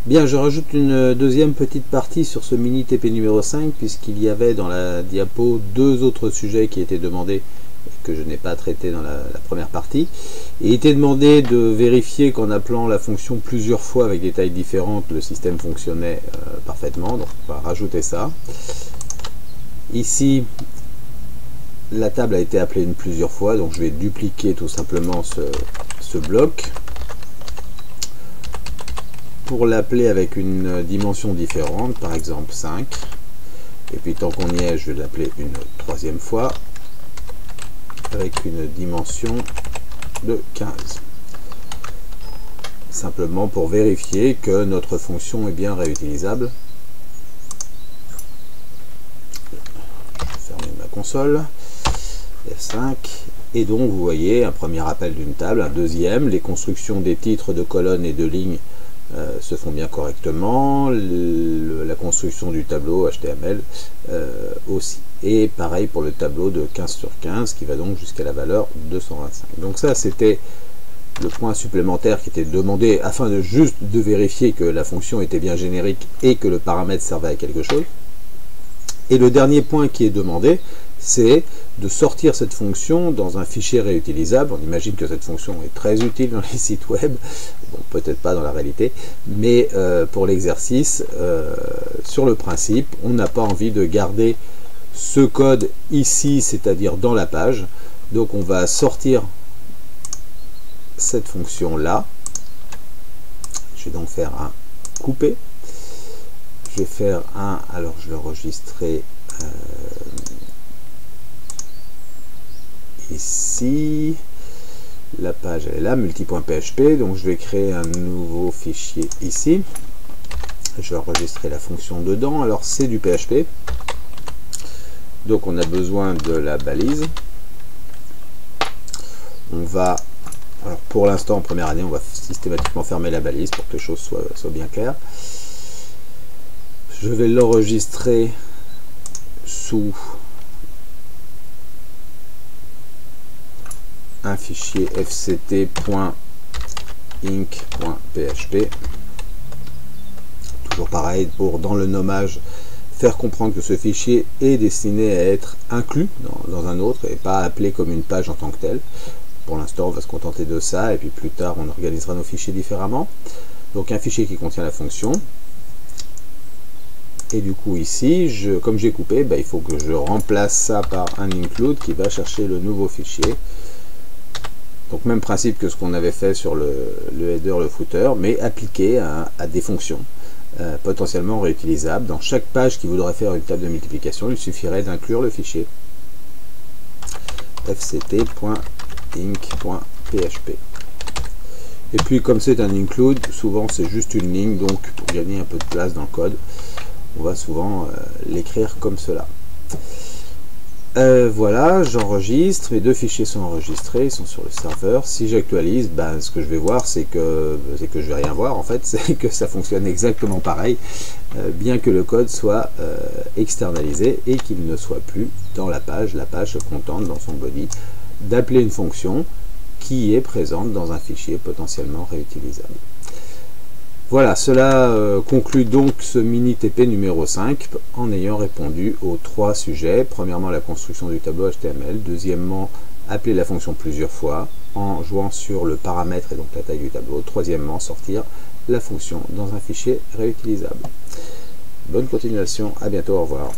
Bien, je rajoute une deuxième petite partie sur ce mini TP numéro 5, puisqu'il y avait dans la diapo deux autres sujets qui étaient demandés, que je n'ai pas traité dans la première partie. Il était demandé de vérifier qu'en appelant la fonction plusieurs fois avec des tailles différentes, le système fonctionnait parfaitement. Donc on va rajouter ça. Ici, la table a été appelée plusieurs fois, donc je vais dupliquer tout simplement ce bloc pour l'appeler avec une dimension différente, par exemple 5. Et puis tant qu'on y est, je vais l'appeler une troisième fois avec une dimension de 15. Simplement pour vérifier que notre fonction est bien réutilisable. Je vais fermer ma console. F5. Et donc vous voyez un premier appel d'une table, un deuxième, les constructions des titres de colonnes et de lignes se font bien correctement, la construction du tableau HTML aussi. Et pareil pour le tableau de 15 sur 15 qui va donc jusqu'à la valeur 225. Donc ça c'était le point supplémentaire qui était demandé afin de juste de vérifier que la fonction était bien générique et que le paramètre servait à quelque chose. Et le dernier point qui est demandé, c'est de sortir cette fonction dans un fichier réutilisable. On imagine que cette fonction est très utile dans les sites web, bon, peut-être pas dans la réalité, mais pour l'exercice, sur le principe, on n'a pas envie de garder ce code ici, c'est-à-dire dans la page. Donc on va sortir cette fonction-là. Je vais donc faire un couper. Je vais faire un, alors je vais enregistrer ici, la page elle est là, multi.php, donc je vais créer un nouveau fichier ici, je vais enregistrer la fonction dedans. Alors c'est du PHP, donc on a besoin de la balise. On va, alors pour l'instant en première année, on va systématiquement fermer la balise pour que les choses soient bien claires. Je vais l'enregistrer sous un fichier fct.inc.php. Toujours pareil, pour dans le nommage faire comprendre que ce fichier est destiné à être inclus dans un autre et pas appelé comme une page en tant que telle. Pour l'instant on va se contenter de ça et puis plus tard on organisera nos fichiers différemment. Donc un fichier qui contient la fonction. Et du coup ici, comme j'ai coupé, il faut que je remplace ça par un include qui va chercher le nouveau fichier. Donc même principe que ce qu'on avait fait sur le header, le footer, mais appliqué à des fonctions potentiellement réutilisables. Dans chaque page qui voudrait faire une table de multiplication, il suffirait d'inclure le fichier fct.inc.php. Et puis comme c'est un include, souvent c'est juste une ligne, donc pour gagner un peu de place dans le code, on va souvent l'écrire comme cela. Voilà, j'enregistre, mes deux fichiers sont enregistrés, ils sont sur le serveur. Si j'actualise, ce que je vais voir, c'est que je vais rien voir en fait, c'est que ça fonctionne exactement pareil, bien que le code soit externalisé et qu'il ne soit plus dans la page se contente dans son body d'appeler une fonction qui est présente dans un fichier potentiellement réutilisable. Voilà, cela conclut donc ce mini TP numéro 5 en ayant répondu aux trois sujets. Premièrement, la construction du tableau HTML. Deuxièmement, appeler la fonction plusieurs fois en jouant sur le paramètre et donc la taille du tableau. Troisièmement, sortir la fonction dans un fichier réutilisable. Bonne continuation, à bientôt, au revoir.